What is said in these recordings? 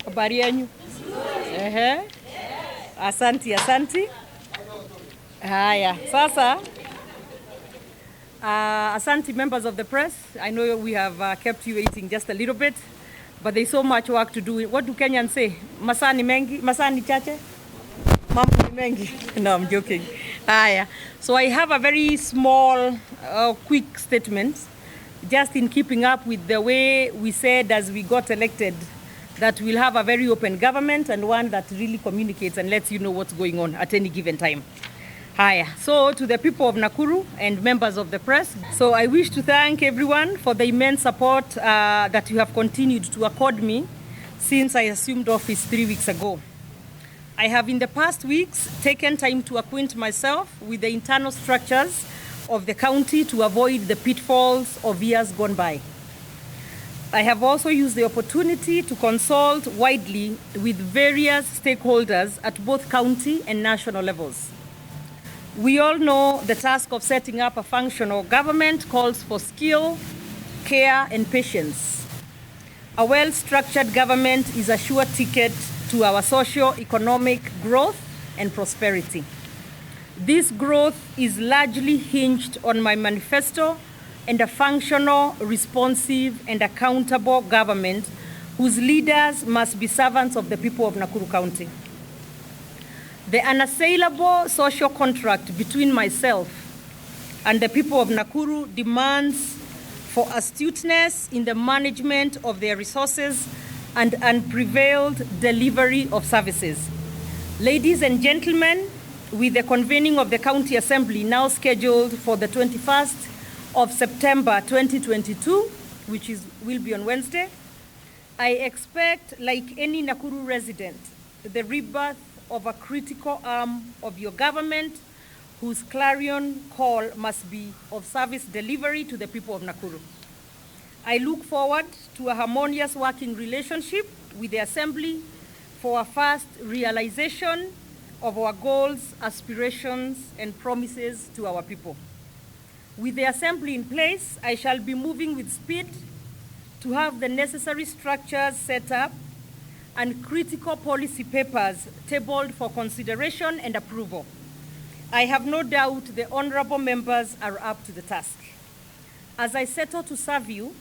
Habari yenu? Asanti. Haya, sasa asanti members of the press. I know we have kept you waiting just a little bit, but there's so much work to do. What do Kenyans say? Masani mengi, masani chache? Mambo ni mengi. No, I'm joking. Haya. So I have a very small, quick statement, just in keeping up with the way we said as we got elected that we'll have a very open government and one that really communicates and lets you know what's going on at any given time. Haya. So to the people of Nakuru and members of the press, so I wish to thank everyone for the immense support that you have continued to accord me since I assumed office 3 weeks ago. I have in the past weeks taken time to acquaint myself with the internal structures of the county to avoid the pitfalls of years gone by. I have also used the opportunity to consult widely with various stakeholders at both county and national levels. We all know the task of setting up a functional government calls for skill, care, and patience. A well-structured government is a sure ticket to our socio-economic growth and prosperity. This growth is largely hinged on my manifesto and a functional, responsive, and accountable government whose leaders must be servants of the people of Nakuru County. The unassailable social contract between myself and the people of Nakuru demands for astuteness in the management of their resources and unprevailed delivery of services. Ladies and gentlemen, with the convening of the County Assembly now scheduled for the 21st of September 2022, which will be on Wednesday, I expect, like any Nakuru resident, the rebirth of a critical arm of your government whose clarion call must be of service delivery to the people of Nakuru. I look forward to a harmonious working relationship with the Assembly for a fast realization of our goals, aspirations, and promises to our people. With the Assembly in place, I shall be moving with speed to have the necessary structures set up and critical policy papers tabled for consideration and approval. I have no doubt the honorable members are up to the task. As I settle to serve you,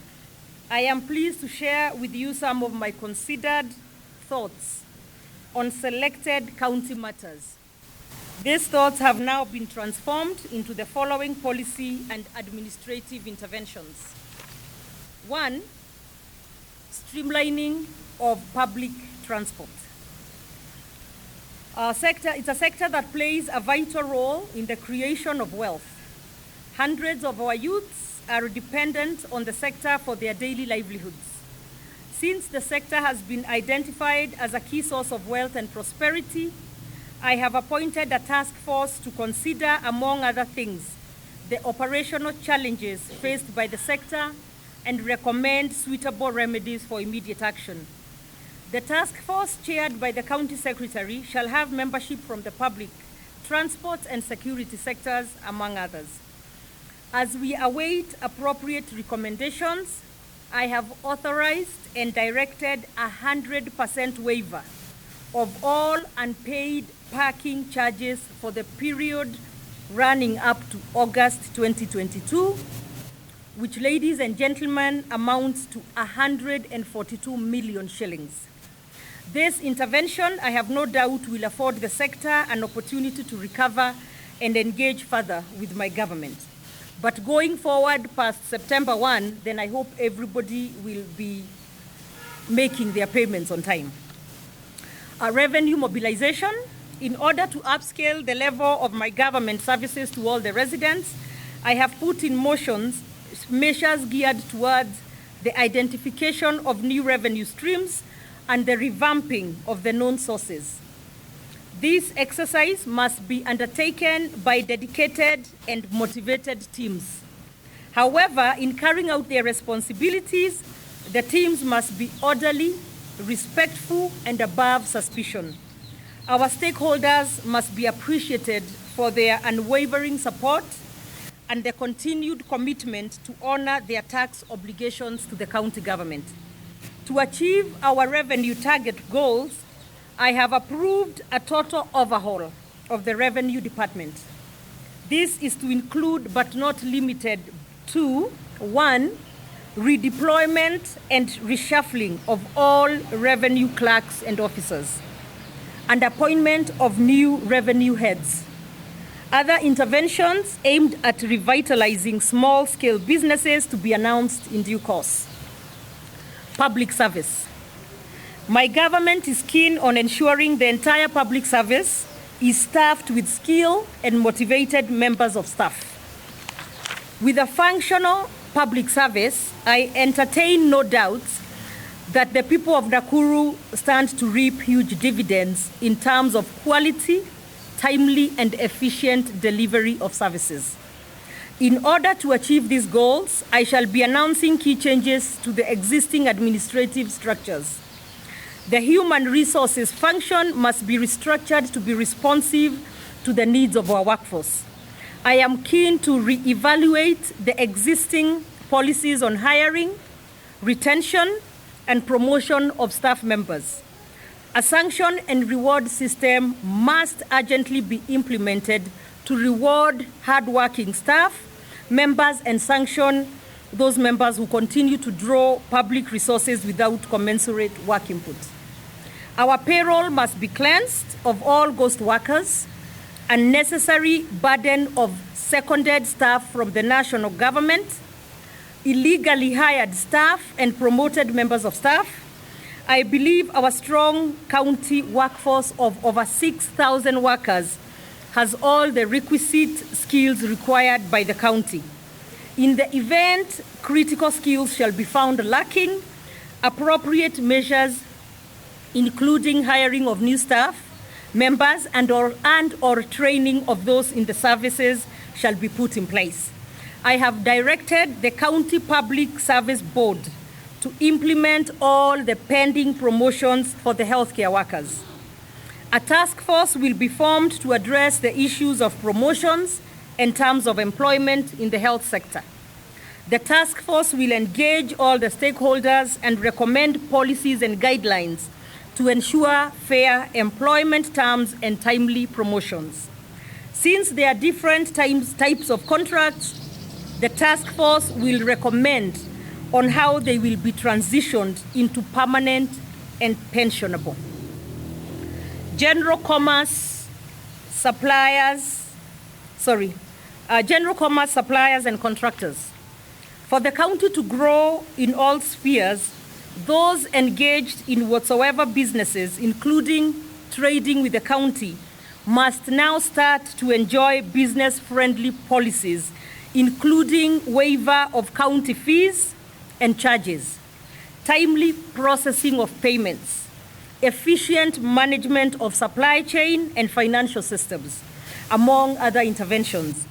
I am pleased to share with you some of my considered thoughts on selected county matters. These thoughts have now been transformed into the following policy and administrative interventions. 1, streamlining of public transport. It's a sector that plays a vital role in the creation of wealth. Hundreds of our youths are dependent on the sector for their daily livelihoods. Since the sector has been identified as a key source of wealth and prosperity, I have appointed a task force to consider, among other things, the operational challenges faced by the sector and recommend suitable remedies for immediate action. The task force, chaired by the County Secretary, shall have membership from the public, transport and security sectors, among others. As we await appropriate recommendations, I have authorized and directed 100% waiver of all unpaid parking charges for the period running up to August 2022, which, ladies and gentlemen, amounts to 142 million shillings. This intervention, I have no doubt, will afford the sector an opportunity to recover and engage further with my government. But going forward past September 1, then I hope everybody will be making their payments on time. Revenue mobilization. In order to upscale the level of my government services to all the residents, I have put in motion measures geared towards the identification of new revenue streams and the revamping of the known sources. This exercise must be undertaken by dedicated and motivated teams. However, in carrying out their responsibilities, the teams must be orderly, respectful, and above suspicion. Our stakeholders must be appreciated for their unwavering support and the continued commitment to honor their tax obligations to the county government. To achieve our revenue target goals, I have approved a total overhaul of the Revenue Department. This is to include, but not limited to, 1, redeployment and reshuffling of all revenue clerks and officers, and appointment of new revenue heads. Other interventions aimed at revitalizing small-scale businesses to be announced in due course. Public service. My government is keen on ensuring the entire public service is staffed with skilled and motivated members of staff. With a functional public service, I entertain no doubts that the people of Nakuru stand to reap huge dividends in terms of quality, timely, and efficient delivery of services. In order to achieve these goals, I shall be announcing key changes to the existing administrative structures. The human resources function must be restructured to be responsive to the needs of our workforce. I am keen to re-evaluate the existing policies on hiring, retention, and promotion of staff members. A sanction and reward system must urgently be implemented to reward hardworking staff members and sanction those members who continue to draw public resources without commensurate work input. Our payroll must be cleansed of all ghost workers, unnecessary burden of seconded staff from the national government, illegally hired staff, and promoted members of staff. I believe our strong county workforce of over 6,000 workers has all the requisite skills required by the county. In the event critical skills shall be found lacking, appropriate measures, including hiring of new staff members and or training of those in the services, shall be put in place. I have directed the County Public Service Board to implement all the pending promotions for the healthcare workers. A task force will be formed to address the issues of promotions and terms of employment in the health sector. The task force will engage all the stakeholders and recommend policies and guidelines to ensure fair employment terms and timely promotions. Since there are different types of contracts, the task force will recommend on how they will be transitioned into permanent and pensionable. General commerce suppliers and contractors. For the county to grow in all spheres, those engaged in whatsoever businesses, including trading with the county, must now start to enjoy business-friendly policies, including waiver of county fees and charges, timely processing of payments, efficient management of supply chain and financial systems, among other interventions.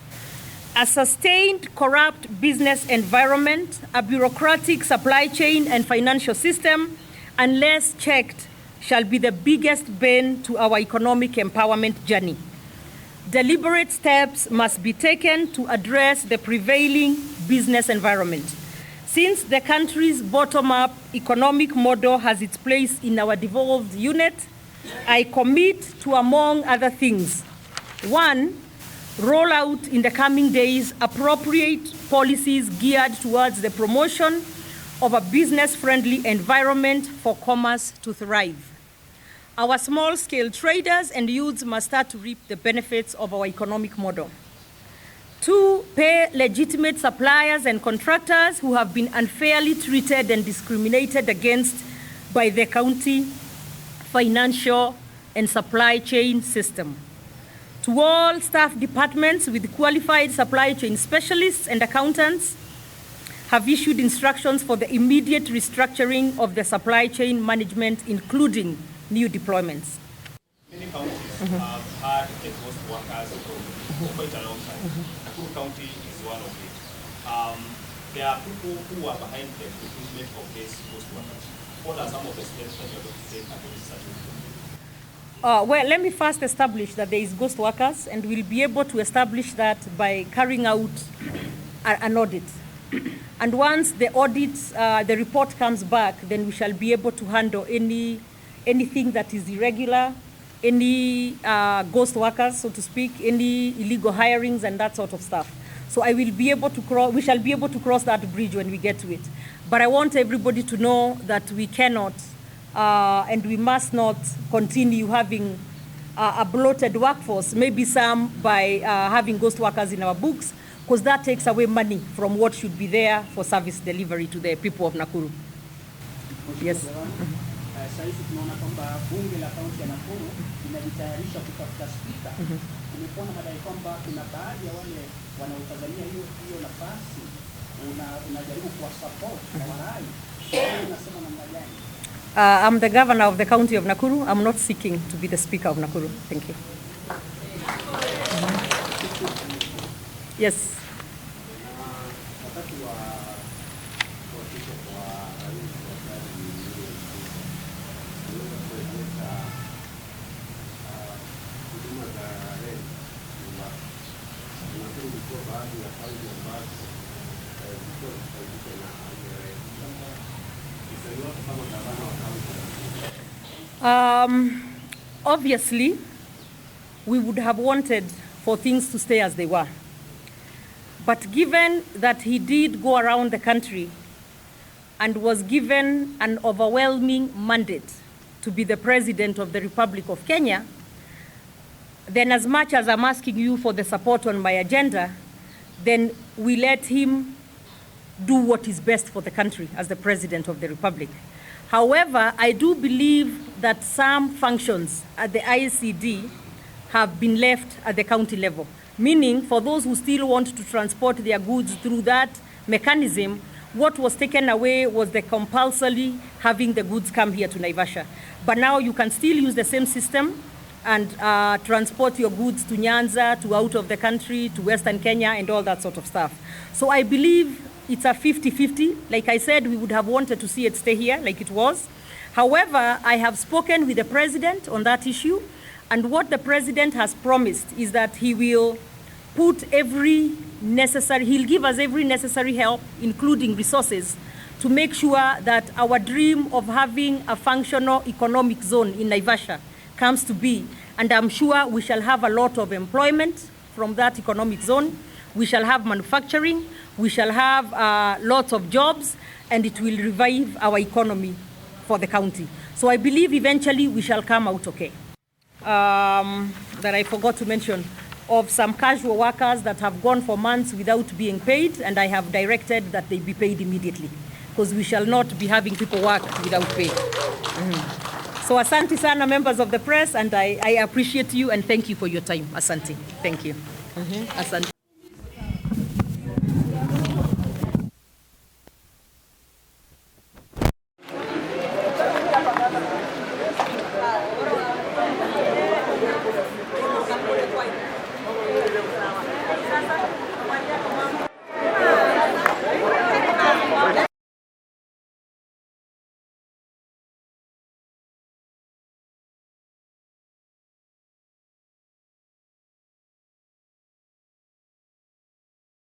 A sustained corrupt business environment, a bureaucratic supply chain and financial system, unless checked, shall be the biggest bane to our economic empowerment journey. Deliberate steps must be taken to address the prevailing business environment. Since the country's bottom-up economic model has its place in our devolved unit, I commit to, among other things, 1, roll out in the coming days appropriate policies geared towards the promotion of a business-friendly environment for commerce to thrive. Our small-scale traders and youths must start to reap the benefits of our economic model. 2, pay legitimate suppliers and contractors who have been unfairly treated and discriminated against by the county financial and supply chain system. To all staff departments with qualified supply chain specialists and accountants, have issued instructions for the immediate restructuring of the supply chain management, including new deployments. Many counties have had ghost workers for quite a long time. Nakuru County is one of it. There are people who are behind the recruitment of these ghost workers. What are some of the steps that you are going to take against such people? Well, let me first establish that there is ghost workers, and we'll be able to establish that by carrying out an audit. And once the audit, the report comes back, then we shall be able to handle anything that is irregular, any ghost workers, so to speak, any illegal hirings and that sort of stuff. So I will be able to we shall be able to cross that bridge when we get to it. But I want everybody to know that we cannot and we must not continue having a bloated workforce, maybe some by having ghost workers in our books, because that takes away money from what should be there for service delivery to the people of Nakuru. Yes. Sasa tunaona kwamba bunge la kaunti ya Nakuru linajitayarisha kutafuta spika. Tumekuwa na madai kwamba kuna baadhi ya wale wanaotazamia hiyo nafasi unajaribu kuwa support na warai. Unasema namna gani? I'm the governor of the county of Nakuru. I'm not seeking to be the speaker of Nakuru. Thank you. Yes. Obviously, we would have wanted for things to stay as they were. But given that he did go around the country and was given an overwhelming mandate to be the President of the Republic of Kenya, then as much as I'm asking you for the support on my agenda, then we let him do what is best for the country as the President of the Republic. However, I do believe that some functions at the ICD have been left at the county level, meaning for those who still want to transport their goods through that mechanism, what was taken away was the compulsory having the goods come here to Naivasha. But now you can still use the same system and transport your goods to Nyanza, to out of the country, to Western Kenya, and all that sort of stuff. So I believe it's a 50-50. Like I said, we would have wanted to see it stay here like it was. However, I have spoken with the president on that issue, and what the president has promised is that he will put he'll give us every necessary help, including resources, to make sure that our dream of having a functional economic zone in Naivasha comes to be. And I'm sure we shall have a lot of employment from that economic zone. We shall have manufacturing, we shall have lots of jobs, and it will revive our economy for the county. So I believe eventually we shall come out okay. That I forgot to mention, of some casual workers that have gone for months without being paid, and I have directed that they be paid immediately, because we shall not be having people work without pay. So asante sana, members of the press, and I appreciate you and thank you for your time. Asante. Thank you. Asante.